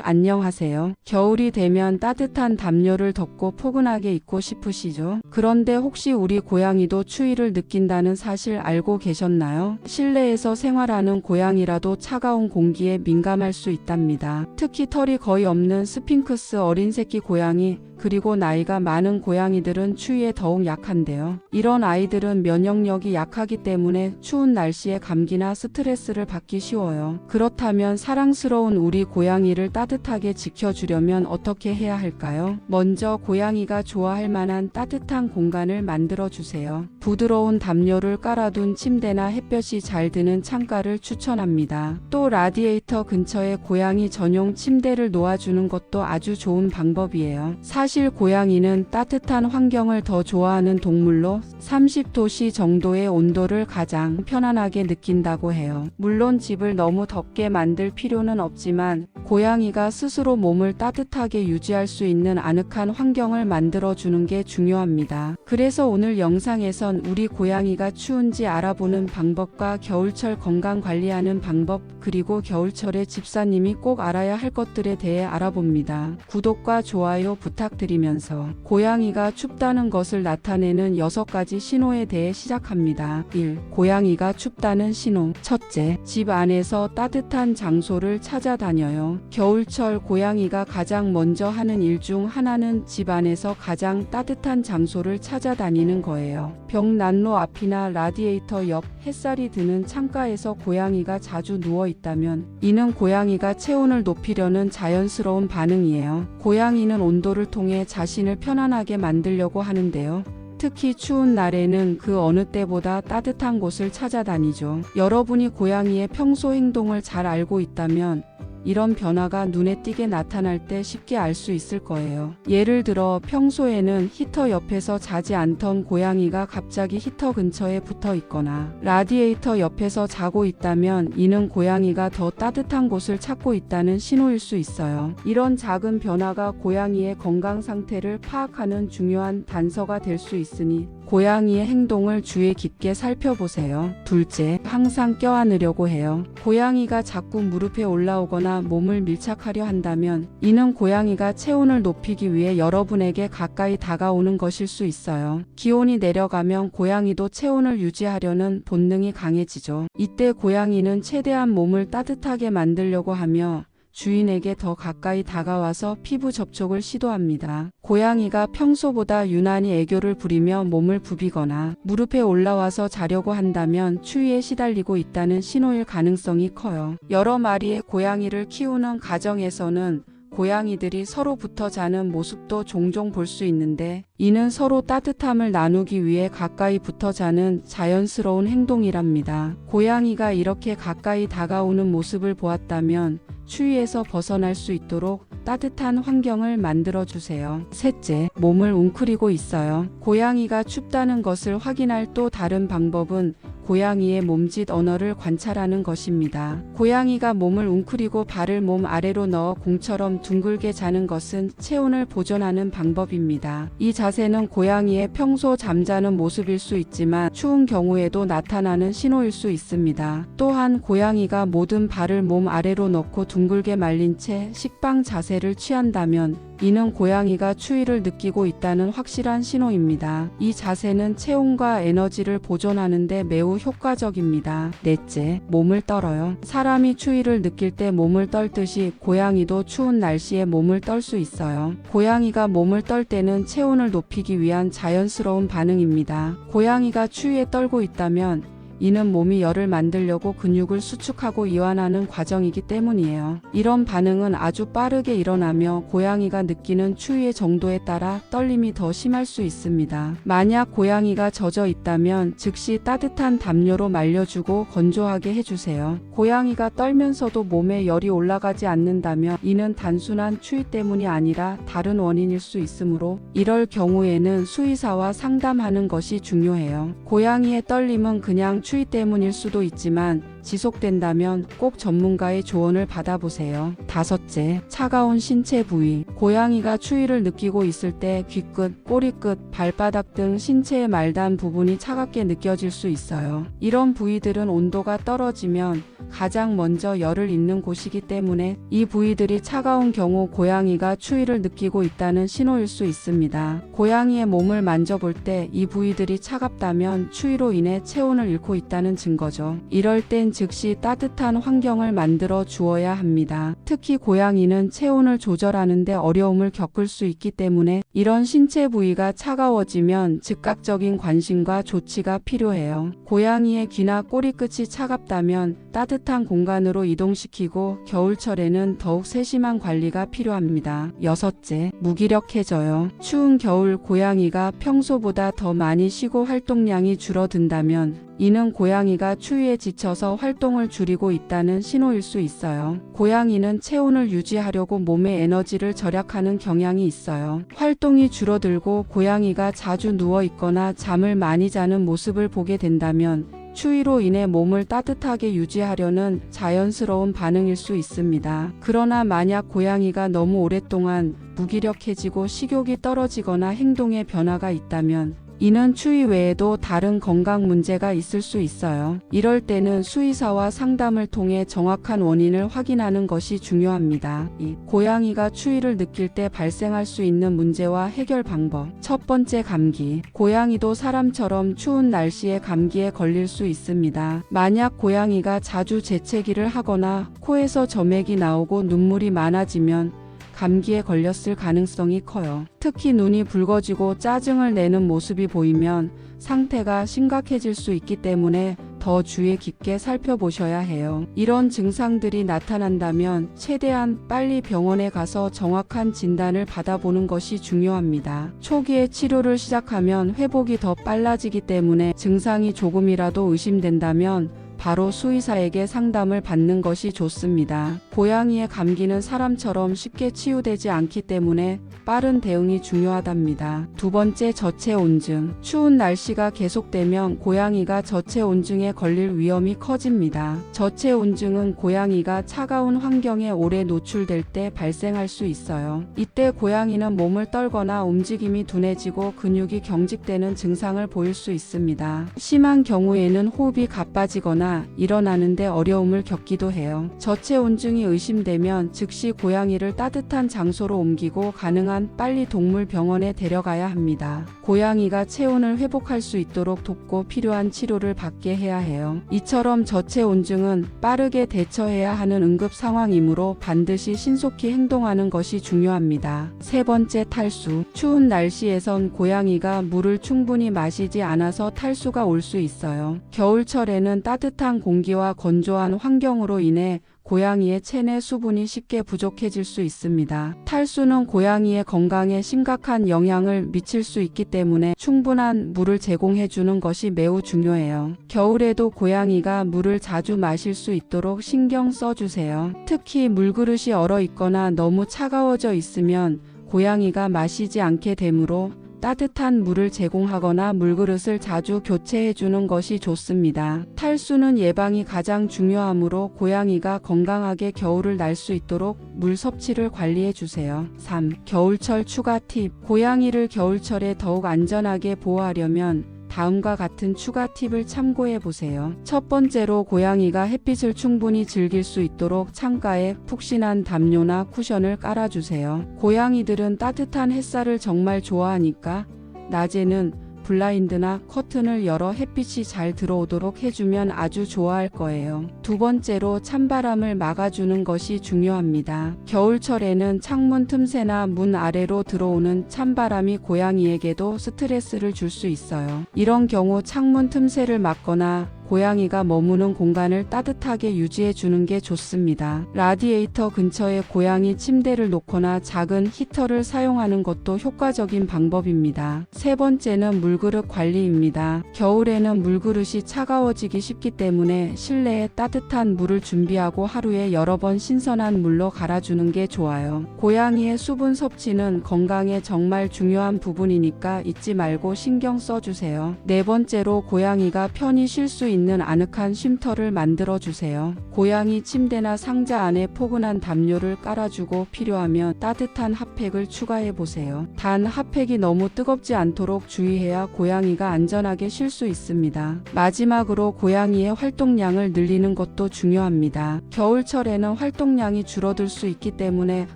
안녕하세요. 겨울이 되면 따뜻한 담요를 덮고 포근하게 입고 싶으시죠? 그런데 혹시 우리 고양이도 추위를 느낀다는 사실 알고 계셨나요? 실내에서 생활하는 고양이라도 차가운 공기에 민감할 수 있답니다. 특히 털이 거의 없는 스핑크스 어린 새끼 고양이, 그리고 나이가 많은 고양이들은 추위에 더욱 약한데요. 이런 아이들은 면역력이 약하기 때문에 추운 날씨에 감기나 스트레스를 받기 쉬워요. 그렇다면 사랑스러운 우리 고양이를 따뜻하게 지켜주려면 어떻게 해야 할까요? 먼저 고양이가 좋아할 만한 따뜻한 공간을 만들어주세요. 부드러운 담요를 깔아둔 침대나 햇볕이 잘 드는 창가를 추천합니다. 또 라디에이터 근처에 고양이 전용 침대를 놓아주는 것도 아주 좋은 방법이에요. 사실 고양이는 따뜻한 환경을 더 좋아하는 동물로 30도씨 정도의 온도를 가장 편안하게 느낀다고 해요. 물론 집을 너무 덥게 만들 필요는 없지만 고양이가 스스로 몸을 따뜻하게 유지할 수 있는 아늑한 환경을 만들어주는 게 중요합니다. 그래서 오늘 영상에선 우리 고양이가 추운지 알아보는 방법과 겨울철 건강 관리하는 방법, 그리고 겨울철에 집사님이 꼭 알아야 할 것들에 대해 알아봅니다. 구독과 좋아요 부탁드리면서 고양이가 춥다는 것을 나타내는 6가지 신호에 대해 시작합니다. 1. 고양이가 춥다는 신호. 첫째, 집 안에서 따뜻한 장소를 찾아다녀요. 겨울철 고양이가 가장 먼저 하는 일 중 하나는 집 안에서 가장 따뜻한 장소를 찾아다니는 거예요. 벽 난로 앞이나 라디에이터 옆, 햇살이 드는 창가에서 고양이가 자주 누워 있다면 이는 고양이가 체온을 높이려는 자연스러운 반응이에요. 고양이는 온도를 통해 자신을 편안하게 만들려고 하는데요. 특히 추운 날에는 그 어느 때보다 따뜻한 곳을 찾아다니죠. 여러분이 고양이의 평소 행동을 잘 알고 있다면 이런 변화가 눈에 띄게 나타날 때 쉽게 알 수 있을 거예요. 예를 들어 평소에는 히터 옆에서 자지 않던 고양이가 갑자기 히터 근처에 붙어 있거나 라디에이터 옆에서 자고 있다면 이는 고양이가 더 따뜻한 곳을 찾고 있다는 신호일 수 있어요. 이런 작은 변화가 고양이의 건강 상태를 파악하는 중요한 단서가 될 수 있으니 고양이의 행동을 주의 깊게 살펴보세요. 둘째, 항상 껴안으려고 해요. 고양이가 자꾸 무릎에 올라오거나 몸을 밀착하려 한다면 이는 고양이가 체온을 높이기 위해 여러분에게 가까이 다가오는 것일 수 있어요. 기온이 내려가면 고양이도 체온을 유지하려는 본능이 강해지죠. 이때 고양이는 최대한 몸을 따뜻하게 만들려고 하며 주인에게 더 가까이 다가와서 피부 접촉을 시도합니다. 고양이가 평소보다 유난히 애교를 부리며 몸을 부비거나 무릎에 올라와서 자려고 한다면 추위에 시달리고 있다는 신호일 가능성이 커요. 여러 마리의 고양이를 키우는 가정에서는 고양이들이 서로 붙어 자는 모습도 종종 볼 수 있는데 이는 서로 따뜻함을 나누기 위해 가까이 붙어 자는 자연스러운 행동이랍니다. 고양이가 이렇게 가까이 다가오는 모습을 보았다면 추위에서 벗어날 수 있도록 따뜻한 환경을 만들어주세요. 셋째, 몸을 웅크리고 있어요. 고양이가 춥다는 것을 확인할 또 다른 방법은 고양이의 몸짓 언어를 관찰하는 것입니다. 고양이가 몸을 웅크리고 발을 몸 아래로 넣어 공처럼 둥글게 자는 것은 체온을 보존하는 방법입니다. 이 자세는 고양이의 평소 잠자는 모습일 수 있지만 추운 경우에도 나타나는 신호일 수 있습니다. 또한 고양이가 모든 발을 몸 아래로 넣고 둥글게 말린 채 식빵 자세를 취한다면 이는 고양이가 추위를 느끼고 있다는 확실한 신호입니다. 이 자세는 체온과 에너지를 보존하는 데 매우 효과적입니다. 넷째, 몸을 떨어요. 사람이 추위를 느낄 때 몸을 떨듯이 고양이도 추운 날씨에 몸을 떨 수 있어요. 고양이가 몸을 떨 때는 체온을 높이기 위한 자연스러운 반응입니다. 고양이가 추위에 떨고 있다면 이는 몸이 열을 만들려고 근육을 수축하고 이완하는 과정이기 때문이에요. 이런 반응은 아주 빠르게 일어나며 고양이가 느끼는 추위의 정도에 따라 떨림이 더 심할 수 있습니다. 만약 고양이가 젖어 있다면 즉시 따뜻한 담요로 말려주고 건조하게 해주세요. 고양이가 떨면서도 몸에 열이 올라가지 않는다면 이는 단순한 추위 때문이 아니라 다른 원인일 수 있으므로 이럴 경우에는 수의사와 상담하는 것이 중요해요. 고양이의 떨림은 그냥 추위 때문일 수도 있지만 지속된다면 꼭 전문가의 조언을 받아보세요. 다섯째, 차가운 신체 부위. 고양이가 추위를 느끼고 있을 때 귀끝, 꼬리끝, 발바닥 등 신체의 말단 부분이 차갑게 느껴질 수 있어요. 이런 부위들은 온도가 떨어지면 가장 먼저 열을 잇는 곳이기 때문에 이 부위들이 차가운 경우 고양이가 추위를 느끼고 있다는 신호일 수 있습니다. 고양이의 몸을 만져볼 때 이 부위들이 차갑다면 추위로 인해 체온을 잃고 있다는 증거죠. 이럴 땐 즉시 따뜻한 환경을 만들어 주어야 합니다. 특히 고양이는 체온을 조절하는데 어려움을 겪을 수 있기 때문에 이런 신체 부위가 차가워지면 즉각적인 관심과 조치가 필요해요. 고양이의 귀나 꼬리끝이 차갑다면 따뜻한 공간으로 이동시키고 겨울철에는 더욱 세심한 관리가 필요합니다. 여섯째, 무기력해져요. 추운 겨울 고양이가 평소보다 더 많이 쉬고 활동량이 줄어든다면 이는 고양이가 추위에 지쳐서 활동을 줄이고 있다는 신호일 수 있어요. 고양이는 체온을 유지하려고 몸의 에너지를 절약하는 경향이 있어요. 활동이 줄어들고 고양이가 자주 누워 있거나 잠을 많이 자는 모습을 보게 된다면 추위로 인해 몸을 따뜻하게 유지하려는 자연스러운 반응일 수 있습니다. 그러나 만약 고양이가 너무 오랫동안 무기력해지고 식욕이 떨어지거나 행동에 변화가 있다면 이는 추위 외에도 다른 건강 문제가 있을 수 있어요. 이럴 때는 수의사와 상담을 통해 정확한 원인을 확인하는 것이 중요합니다. 고양이가 추위를 느낄 때 발생할 수 있는 문제와 해결 방법. 첫 번째, 감기. 고양이도 사람처럼 추운 날씨에 감기에 걸릴 수 있습니다. 만약 고양이가 자주 재채기를 하거나 코에서 점액이 나오고 눈물이 많아지면 감기에 걸렸을 가능성이 커요. 특히 눈이 붉어지고 짜증을 내는 모습이 보이면 상태가 심각해질 수 있기 때문에 더 주의 깊게 살펴보셔야 해요. 이런 증상들이 나타난다면 최대한 빨리 병원에 가서 정확한 진단을 받아보는 것이 중요합니다. 초기에 치료를 시작하면 회복이 더 빨라지기 때문에 증상이 조금이라도 의심된다면 바로 수의사에게 상담을 받는 것이 좋습니다. 고양이의 감기는 사람처럼 쉽게 치유되지 않기 때문에 빠른 대응이 중요하답니다. 두 번째, 저체온증. 추운 날씨가 계속되면 고양이가 저체온증에 걸릴 위험이 커집니다. 저체온증은 고양이가 차가운 환경에 오래 노출될 때 발생할 수 있어요. 이때 고양이는 몸을 떨거나 움직임이 둔해지고 근육이 경직되는 증상을 보일 수 있습니다. 심한 경우에는 호흡이 가빠지거나 일어나는데 어려움을 겪기도 해요. 저체온증이 의심되면 즉시 고양이를 따뜻한 장소로 옮기고 가능한 빨리 동물병원에 데려가야 합니다. 고양이가 체온을 회복할 수 있도록 돕고 필요한 치료를 받게 해야 해요. 이처럼 저체온증은 빠르게 대처해야 하는 응급 상황이므로 반드시 신속히 행동하는 것이 중요합니다. 세 번째, 탈수. 추운 날씨에선 고양이가 물을 충분히 마시지 않아서 탈수가 올 수 있어요. 겨울철에는 따뜻한 공기와 건조한 환경으로 인해 고양이의 체내 수분이 쉽게 부족해질 수 있습니다. 탈수는 고양이의 건강에 심각한 영향을 미칠 수 있기 때문에 충분한 물을 제공해 주는 것이 매우 중요해요. 겨울에도 고양이가 물을 자주 마실 수 있도록 신경 써주세요. 특히 물그릇이 얼어 있거나 너무 차가워져 있으면 고양이가 마시지 않게 되므로 따뜻한 물을 제공하거나 물그릇을 자주 교체해 주는 것이 좋습니다. 탈수는 예방이 가장 중요하므로 고양이가 건강하게 겨울을 날 수 있도록 물 섭취를 관리해 주세요. 3. 겨울철 추가 팁. 고양이를 겨울철에 더욱 안전하게 보호하려면 다음과 같은 추가 팁을 참고해 보세요. 첫 번째로, 고양이가 햇빛을 충분히 즐길 수 있도록 창가에 푹신한 담요나 쿠션을 깔아주세요. 고양이들은 따뜻한 햇살을 정말 좋아하니까 낮에는 블라인드나 커튼을 열어 햇빛이 잘 들어오도록 해주면 아주 좋아할 거예요. 두 번째로, 찬바람을 막아주는 것이 중요합니다. 겨울철에는 창문 틈새나 문 아래로 들어오는 찬바람이 고양이에게도 스트레스를 줄 수 있어요. 이런 경우 창문 틈새를 막거나 고양이가 머무는 공간을 따뜻하게 유지해 주는 게 좋습니다. 라디에이터 근처에 고양이 침대를 놓거나 작은 히터를 사용하는 것도 효과적인 방법입니다. 세 번째는 물그릇 관리입니다. 겨울에는 물그릇이 차가워지기 쉽기 때문에 실내에 따뜻한 물을 준비하고 하루에 여러 번 신선한 물로 갈아주는 게 좋아요. 고양이의 수분 섭취는 건강에 정말 중요한 부분이니까 잊지 말고 신경 써주세요. 네 번째로, 고양이가 편히 쉴 수 있는 아늑한 쉼터를 만들어 주세요. 고양이 침대나 상자 안에 포근한 담요를 깔아주고 필요하면 따뜻한 핫팩을 추가해 보세요. 단 핫팩이 너무 뜨겁지 않도록 주의해야 고양이가 안전하게 쉴 수 있습니다. 마지막으로 고양이의 활동량을 늘리는 것도 중요합니다. 겨울철에는 활동량이 줄어들 수 있기 때문에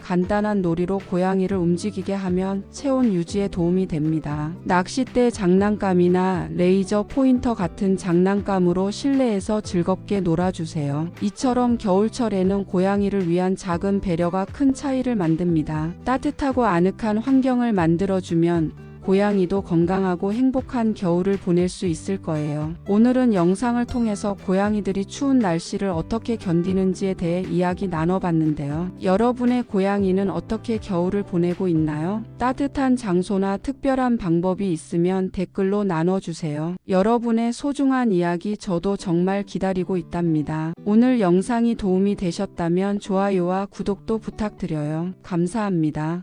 간단한 놀이로 고양이를 움직이게 하면 체온 유지에 도움이 됩니다. 낚싯대 장난감이나 레이저 포인터 같은 장난감으로 실내에서 즐겁게 놀아주세요. 이처럼 겨울철에는 고양이를 위한 작은 배려가 큰 차이를 만듭니다. 따뜻하고 아늑한 환경을 만들어주면 고양이도 건강하고 행복한 겨울을 보낼 수 있을 거예요. 오늘은 영상을 통해서 고양이들이 추운 날씨를 어떻게 견디는지에 대해 이야기 나눠봤는데요. 여러분의 고양이는 어떻게 겨울을 보내고 있나요? 따뜻한 장소나 특별한 방법이 있으면 댓글로 나눠주세요. 여러분의 소중한 이야기 저도 정말 기다리고 있답니다. 오늘 영상이 도움이 되셨다면 좋아요와 구독도 부탁드려요. 감사합니다.